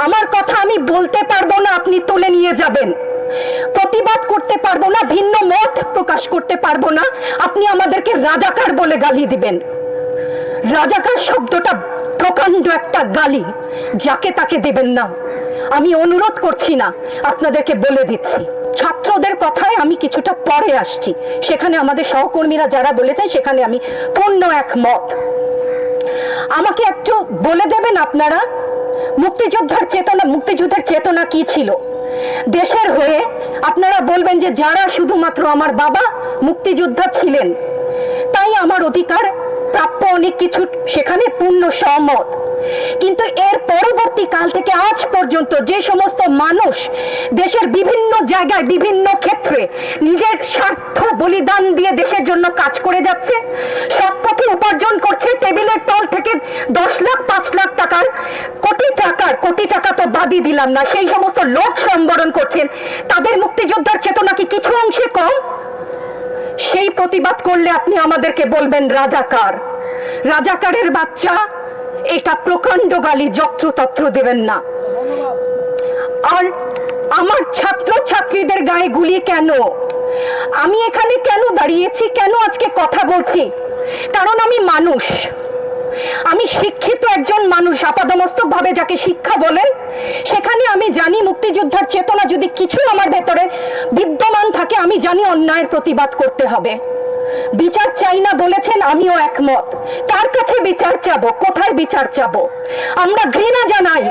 আমার কথা আমি বলতে পারবো না, আপনি তুলে নিয়ে যাবেন। প্রতিবাদ করতে পারবো না, ভিন্ন মত প্রকাশ করতে পারবো না, আপনি আমাদেরকে রাজাকার বলে গালি দিবেন। রাজাকার শব্দটা প্রকাণ্ড একটা গালি, যাকে তাকে দেবেন না। আমি অনুরোধ করছি না, আপনাদেরকে বলে দিচ্ছি। ছাত্রদের কথায় আমি কিছুটা পরে আসছি, সেখানে আমাদের সহকর্মীরা যারা বলেছে সেখানে আমি পূর্ণ একমত। আমাকে একটু বলে দেবেন আপনারা, মুক্তিযুদ্ধের চেতনা কি ছিল দেশের হয়ে? আপনারা বলবেন যে যারা শুধুমাত্র আমার বাবা মুক্তিযোদ্ধা ছিলেন তাই আমার অধিকার প্রাপ্য অনেক কিছু, সেখানে পূর্ণ সহমত। কিন্তু এর পরবর্তী কাল থেকে আজ পর্যন্ত যে সমস্ত মানুষ দেশের বিভিন্ন জায়গায় বিভিন্ন ক্ষেত্রে নিজের স্বার্থ বলিদান দিয়ে দেশের জন্য কাজ করে যাচ্ছে, সব পথে উপার্জন করছে, টেবিলের তল থেকে 10 লাখ 5 লাখ টাকার কোটি টাকা তো বাদই দিলাম না, সেই সমস্ত লোক সম্বরণ করছেন, তাদের মুক্তিযোদ্ধার চেতনা কি কিছু অংশে কম? সেই প্রতিবাদ করলে আপনি আমাদেরকে বলবেন রাজাকার। রাজাকারের বাচ্চা, এটা প্রকাণ্ড গালি, যত্রতত্র দেবেন না। আর আমার ছাত্র ছাত্রীদের গায়ে গুলি কেন? আমি এখানে কেন দাঁড়িয়েছি, কেন আজকে কথা বলছি? কারণ আমি মানুষ, আমি শিক্ষিত একজন মানুষ, আপাদমস্তক ভাবে যাকে শিক্ষা বলেন। সেখানে আমি জানি মুক্তিযোদ্ধার চেতনা যদি কিছু আমার ভেতরে বিদ্যমান থাকে, আমি জানি অন্যায়ের প্রতিবাদ করতে হবে। বিচার চাই না বলেছেন, আমিও একমত। কার কাছে বিচার চাবো, কোথায় বিচার চাবো? আমরা ঘৃণা জানাই।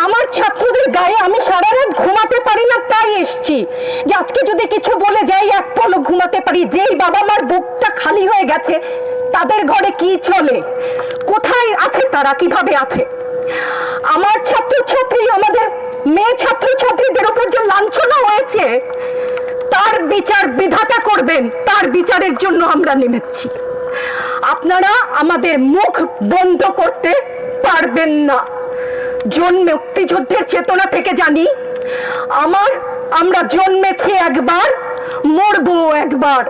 আমার ছাত্রদের গায়ে আমি সারা রাত ঘুমাতে পারি না, তাই এসছি যে আজকে যদি কিছু বলে যাই এক পলক ঘুমাতে পারি। যেই বাবা মার বুকটা খালি হয়ে গেছে, তাদের ঘরে কি চলে, কোথায় আছে তারা, কিভাবে আছে? আমার ছাত্রছাত্রী, আমাদের মেয়ে ছাত্রছাত্রীদের উপর যে লাঞ্ছনা হয়েছে, তার বিচার বিধাতা করবেন, তার বিচারের জন্য আমরা নেমেছি। আপনারা আমাদের মুখ বন্ধ করতে পারবেন না। মুক্তিযুদ্ধের চেতনা থেকে জানি, আমরা জন্মেছি একবার, মরবো একবার।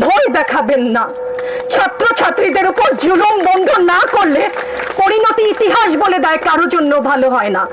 ভয় দেখাবেন না। ছাত্রছাত্রীদের উপর জুলুম বন্ধ না করলে পরিণতি ইতিহাস বলে দেয় কারো জন্য ভালো হয় না।